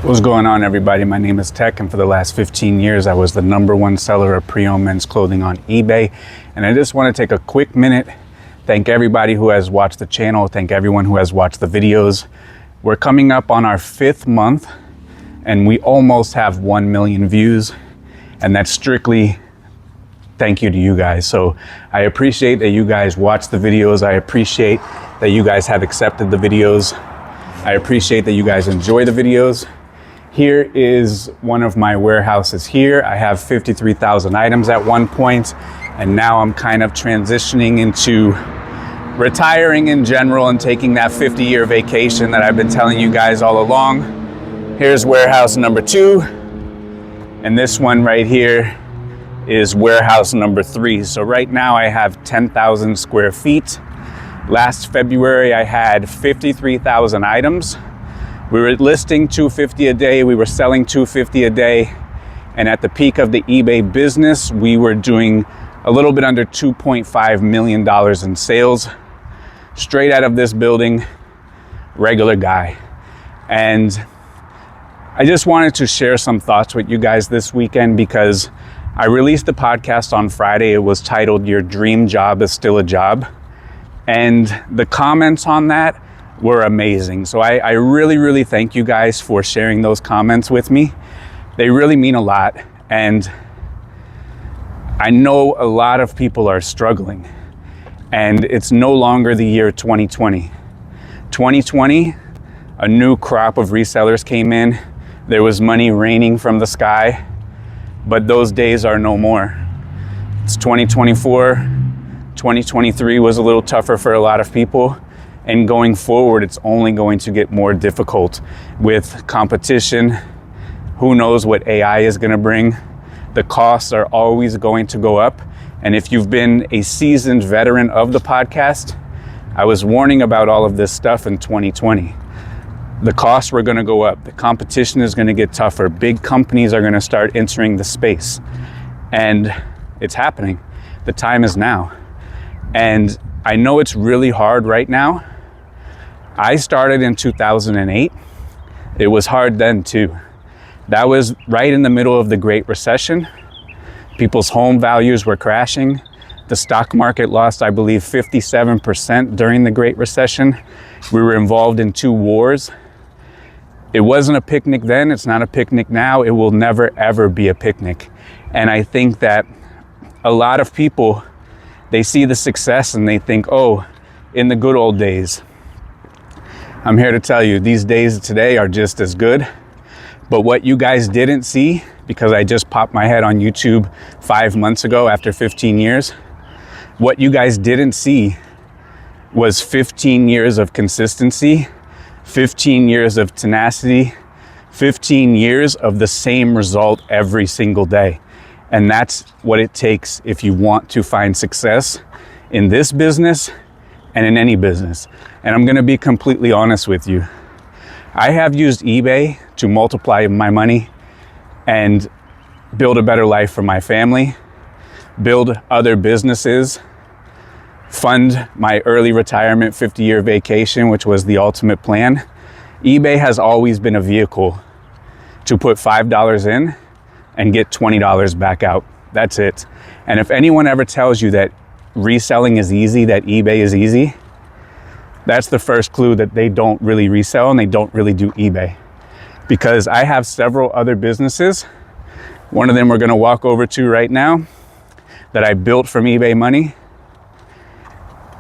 What's going on, everybody? My name is Tech, and for the last 15 years I was the #1 seller of pre-owned men's clothing on eBay. And I just want to take a quick minute, thank everybody who has watched the channel, thank everyone who has watched the videos. We're coming up on our 5th month and we almost have 1 million views, and that's strictly thank you to you guys. So I appreciate that you guys watch the videos. I appreciate that you guys have accepted the videos. I appreciate that you guys enjoy the videos. Here is one of my warehouses here. I have 53,000 items at one point, and now I'm kind of transitioning into retiring in general and taking that 50-year vacation that I've been telling you guys all along. Here's warehouse number 2, and this one right here is warehouse number 3. So right now I have 10,000 square feet. Last February I had 53,000 items. We were listing 250 a day, we were selling 250 a day, and at the peak of the eBay business, we were doing a little bit under $2.5 million in sales, straight out of this building, regular guy. And I just wanted to share some thoughts with you guys this weekend because I released the podcast on Friday. It was titled, "Your Dream Job is Still a Job." And the comments on that were amazing. So I really thank you guys for sharing those comments with me. They really mean a lot. And I know a lot of people are struggling. And it's no longer the year 2020. 2020, a new crop of resellers came in. There was money raining from the sky, but those days are no more. It's 2024. 2023 was a little tougher for a lot of people. And going forward, it's only going to get more difficult with competition. Who knows what AI is going to bring? The costs are always going to go up. And if you've been a seasoned veteran of the podcast, I was warning about all of this stuff in 2020. The costs were going to go up. The competition is going to get tougher. Big companies are going to start entering the space. And it's happening. The time is now. And I know it's really hard right now. I started in 2008. It was hard then too. That was right in the middle of the Great Recession. People's home values were crashing. The stock market lost, I believe, 57% during the Great Recession. We were involved in 2 wars. It wasn't a picnic then. It's not a picnic now. It will never, ever be a picnic. And I think that a lot of people, they see the success and they think, oh, in the good old days. I'm here to tell you, these days today are just as good. But what you guys didn't see, because I just popped my head on YouTube 5 months ago after 15 years, what you guys didn't see was 15 years of consistency, 15 years of tenacity, 15 years of the same result every single day. And that's what it takes if you want to find success in this business and in any business. And I'm gonna be completely honest with you. I have used eBay to multiply my money and build a better life for my family, build other businesses, fund my early retirement 50-year vacation, which was the ultimate plan. eBay has always been a vehicle to put $5 in and get $20 back out. That's it. And if anyone ever tells you that reselling is easy, that eBay is easy, that's the first clue that they don't really resell and they don't really do eBay. Because I have several other businesses. One of them we're gonna walk over to right now that I built from eBay money.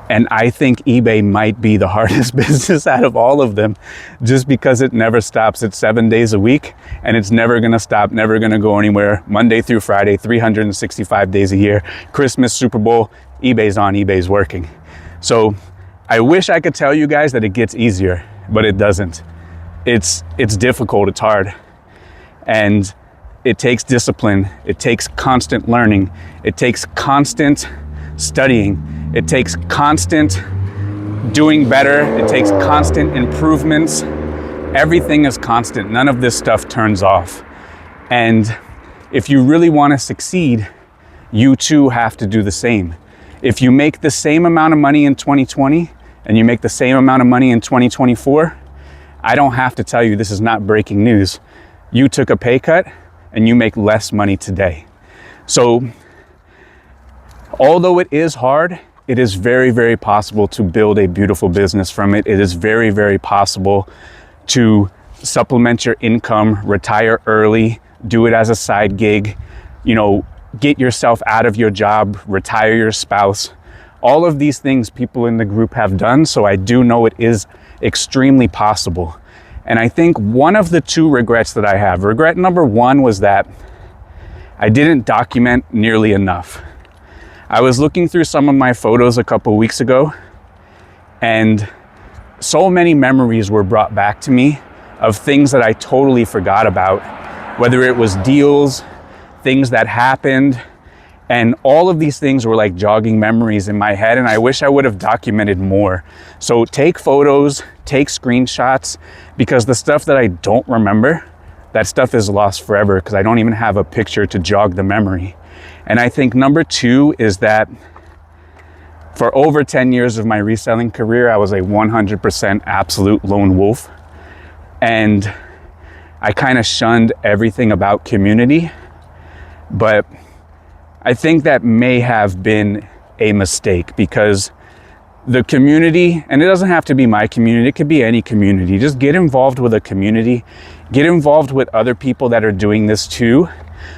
And I think eBay might be the hardest business out of all of them, just because it never stops. It's 7 days a week and it's never gonna stop, never gonna go anywhere. Monday through Friday, 365 days a year. Christmas, Super Bowl, eBay's on, eBay's working. So I wish I could tell you guys that it gets easier, but it doesn't. It's difficult, it's hard. And it takes discipline, it takes constant learning, it takes constant studying, it takes constant doing better, it takes constant improvements. Everything is constant. None of this stuff turns off. And if you really want to succeed, you too have to do the same. If you make the same amount of money in 2020 and you make the same amount of money in 2024, I don't have to tell you, this is not breaking news. You took a pay cut and you make less money today. So although it is hard, it is very, very possible to build a beautiful business from it. It is very, very possible to supplement your income, retire early, do it as a side gig, you know, get yourself out of your job, retire your spouse. All of these things people in the group have done, so I do know it is extremely possible. And I think one of the two regrets that I have, regret number one was that I didn't document nearly enough. I was looking through some of my photos a couple weeks ago, and so many memories were brought back to me of things that I totally forgot about, whether it was deals, things that happened, and all of these things were like jogging memories in my head, and I wish I would have documented more. So take photos, take screenshots, because the stuff that I don't remember, that stuff is lost forever because I don't even have a picture to jog the memory. And I think number two is that for over 10 years of my reselling career, I was a 100% absolute lone wolf. And I kind of shunned everything about community. But I think that may have been a mistake, because the community, and it doesn't have to be my community, it could be any community. Just get involved with a community, get involved with other people that are doing this too.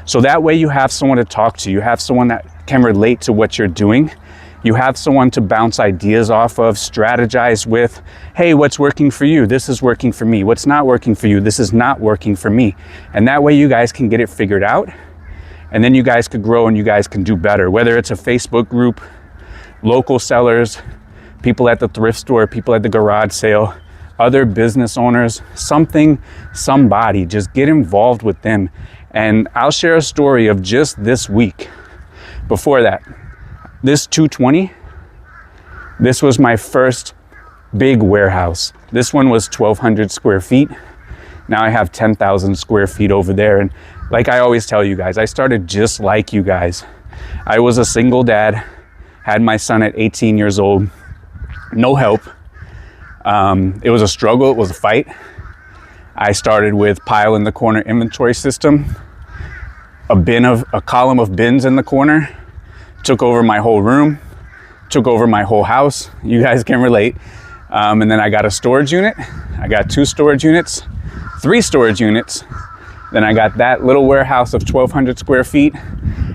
So that way you have someone to talk to, you have someone that can relate to what you're doing. You have someone to bounce ideas off of, strategize with. Hey, what's working for you? This is working for me. What's not working for you? This is not working for me. And that way you guys can get it figured out. And then you guys could grow and you guys can do better. Whether it's a Facebook group, local sellers, people at the thrift store, people at the garage sale, other business owners, somebody, just get involved with them. And I'll share a story of just this week. Before that, this 220, this was my first big warehouse. This one was 1,200 square feet. Now I have 10,000 square feet over there. And like I always tell you guys, I started just like you guys. I was a single dad, had my son at 18 years old, no help. It was a struggle, it was a fight. I started with pile in the corner inventory system, a column of bins in the corner, took over my whole room, took over my whole house. You guys can relate. And then I got a storage unit. I got 2 storage units, 3 storage units. Then I got that little warehouse of 1,200 square feet.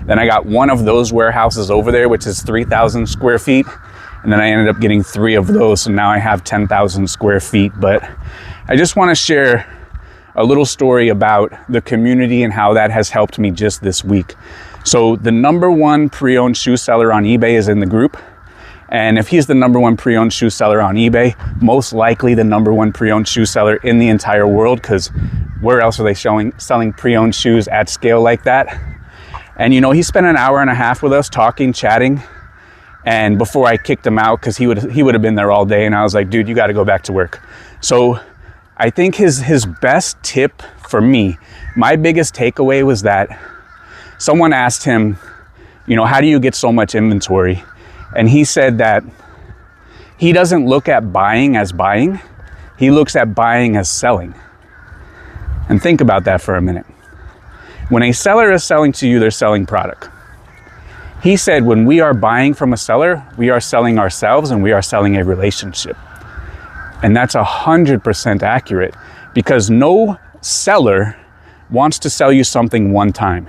Then I got one of those warehouses over there, which is 3,000 square feet. And then I ended up getting 3 of those. So now I have 10,000 square feet. But I just want to share a little story about the community and how that has helped me just this week. So the number one pre-owned shoe seller on eBay is in the group. And if he's the number one pre-owned shoe seller on eBay, most likely the number one pre-owned shoe seller in the entire world, because where else are they selling pre-owned shoes at scale like that? And you know, he spent an hour and a half with us talking, chatting. And before I kicked him out, because he would have been there all day, and I was like, dude, you got to go back to work. So I think his best tip for me, my biggest takeaway was that someone asked him, you know, how do you get so much inventory? And he said that he doesn't look at buying as buying, he looks at buying as selling. And think about that for a minute. When a seller is selling to you, they're selling product. He said when we are buying from a seller, we are selling ourselves and we are selling a relationship. And that's 100% accurate, because no seller wants to sell you something one time.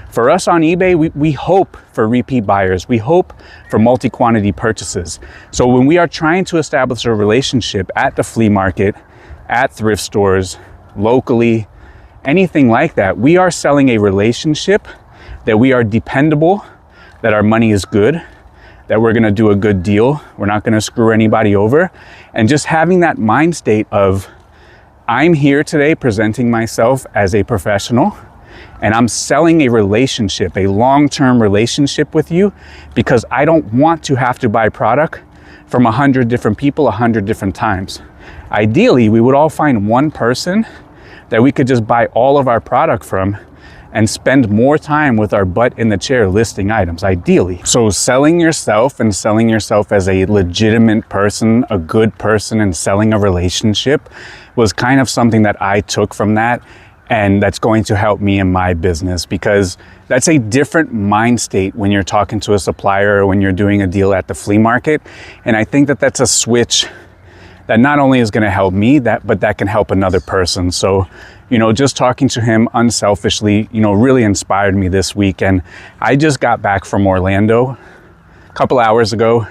For us on eBay, we hope for repeat buyers. We hope for multi-quantity purchases. So when we are trying to establish a relationship at the flea market, at thrift stores, locally, anything like that, we are selling a relationship that we are dependable, that our money is good, that we're gonna do a good deal, we're not gonna screw anybody over. And just having that mind state of, I'm here today presenting myself as a professional, and I'm selling a relationship, a long-term relationship with you, because I don't want to have to buy product from 100 different people 100 different times. Ideally, we would all find one person that we could just buy all of our product from, and spend more time with our butt in the chair listing items, ideally. So selling yourself and selling yourself as a legitimate person, a good person, and selling a relationship was kind of something that I took from that, and that's going to help me in my business, because that's a different mind state when you're talking to a supplier or when you're doing a deal at the flea market. And I think that that's a switch that not only is going to help me, but that can help another person. So, you know, just talking to him unselfishly, you know, really inspired me this week. And I just got back from Orlando a couple hours ago,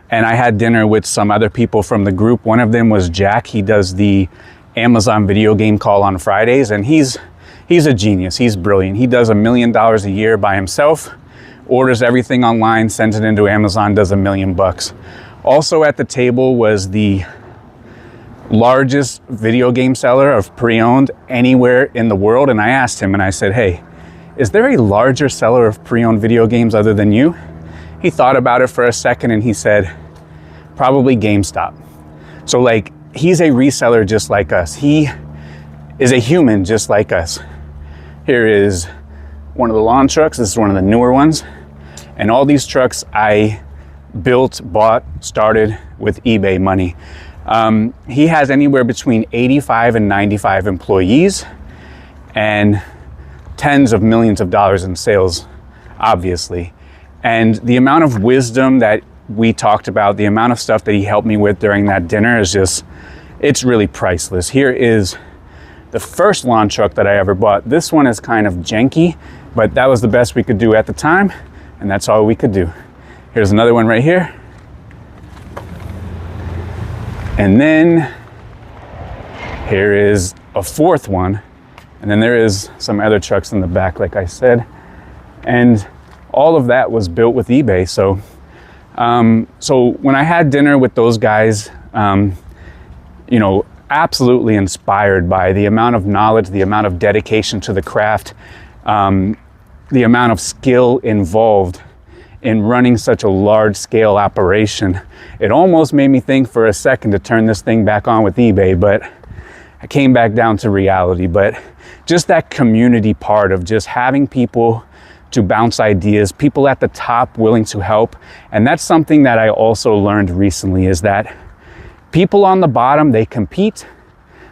and I had dinner with some other people from the group. One of them was Jack. He does the Amazon video game call on Fridays, and he's a genius. He's brilliant. He does $1 million a year by himself, orders everything online, sends it into Amazon, does $1 million bucks. Also at the table was the largest video game seller of pre-owned anywhere in the world. And I asked him, and I said, hey, is there a larger seller of pre-owned video games other than you? He thought about it for a second and he said, probably GameStop. So like, he's a reseller just like us. He is a human just like us. Here is one of the lawn trucks. This is one of the newer ones. And all these trucks I built, bought, started with eBay money. He has anywhere between 85 and 95 employees and tens of millions of dollars in sales, obviously. And the amount of wisdom that we talked about, the amount of stuff that he helped me with during that dinner is just, it's really priceless. Here is the first lawn truck that I ever bought. This one is kind of janky, but that was the best we could do at the time, and that's all we could do. Here's another one right here. And then here is a fourth one. And then there is some other trucks in the back, like I said. And all of that was built with eBay. So, so when I had dinner with those guys, you know, absolutely inspired by the amount of knowledge, the amount of dedication to the craft, the amount of skill involved in running such a large scale operation. It almost made me think for a second to turn this thing back on with eBay, but I came back down to reality. But just that community part of just having people to bounce ideas, people at the top willing to help. And that's something that I also learned recently, is that people on the bottom, they compete,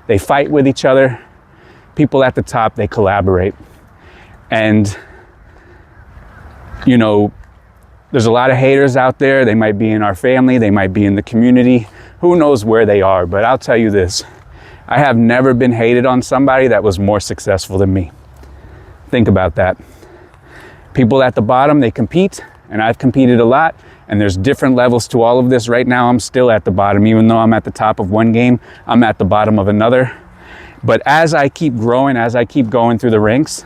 they fight with each other. People at the top, they collaborate. And, you know, there's a lot of haters out there. They might be in our family, they might be in the community. Who knows where they are? But I'll tell you this, I have never been hated on somebody that was more successful than me. Think about that. People at the bottom, they compete, and I've competed a lot, and there's different levels to all of this. Right now, I'm still at the bottom. Even though I'm at the top of one game, I'm at the bottom of another. But as I keep growing, as I keep going through the ranks,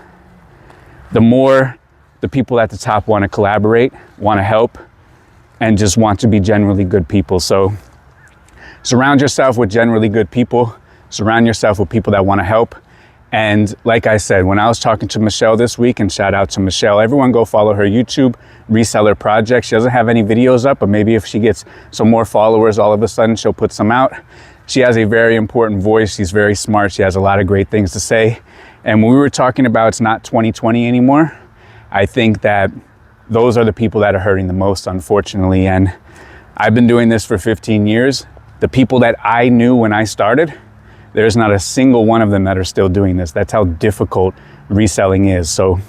the more the people at the top want to collaborate, want to help, and just want to be generally good people. So surround yourself with generally good people. Surround yourself with people that want to help. And like I said, when I was talking to Michelle this week, and shout out to Michelle, everyone go follow her YouTube, Reseller Project. She doesn't have any videos up, but maybe if she gets some more followers, all of a sudden she'll put some out. She has a very important voice. She's very smart. She has a lot of great things to say. And when we were talking about it's not 2020 anymore, I think that those are the people that are hurting the most, unfortunately. And I've been doing this for 15 years. The people that I knew when I started, there's not a single one of them that are still doing this. That's how difficult reselling is. So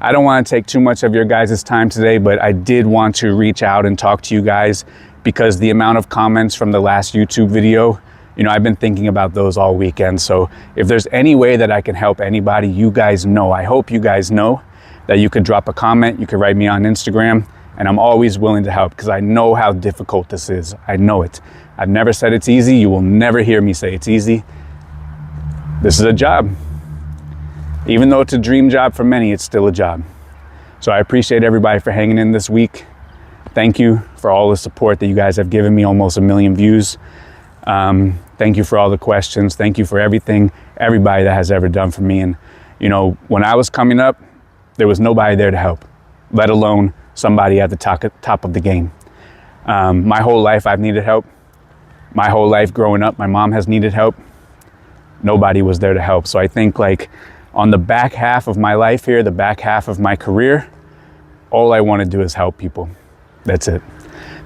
I don't want to take too much of your guys' time today, but I did want to reach out and talk to you guys, because the amount of comments from the last YouTube video, you know, I've been thinking about those all weekend. So if there's any way that I can help anybody, you guys know, I hope you guys know that you could drop a comment, you could write me on Instagram, and I'm always willing to help, because I know how difficult this is. I know it. I've never said it's easy. You will never hear me say it's easy. This is a job. Even though it's a dream job for many, it's still a job. So I appreciate everybody for hanging in this week. Thank you for all the support that you guys have given me, almost 1 million views. Thank you for all the questions. Thank you for everything, everybody that has ever done for me. And, you know, when I was coming up, there was nobody there to help, let alone somebody at the top of the game. My whole life, I've needed help. My whole life growing up, my mom has needed help. Nobody was there to help. So I think, like, on the back half of my life here, the back half of my career, all I want to do is help people. That's it.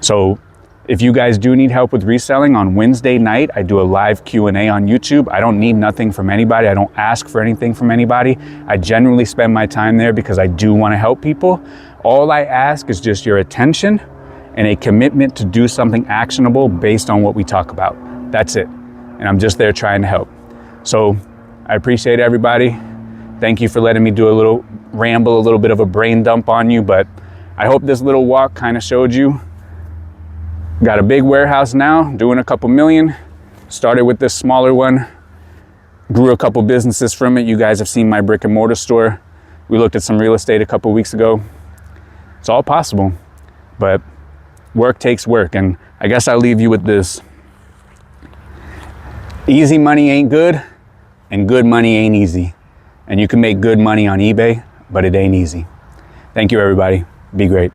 So if you guys do need help with reselling, on Wednesday night, I do a live Q&A on YouTube. I don't need nothing from anybody. I don't ask for anything from anybody. I generally spend my time there because I do want to help people. All I ask is just your attention and a commitment to do something actionable based on what we talk about. That's it. And I'm just there trying to help. So I appreciate everybody. Thank you for letting me do a little ramble, a little bit of a brain dump on you, but I hope this little walk kind of showed you. Got a big warehouse now, doing a couple million. Started with this smaller one, grew a couple businesses from it. You guys have seen my brick and mortar store. We looked at some real estate a couple weeks ago. It's all possible, but work takes work. And I guess I'll leave you with this. Easy money ain't good, and good money ain't easy. And you can make good money on eBay, but it ain't easy. Thank you, everybody. Be great.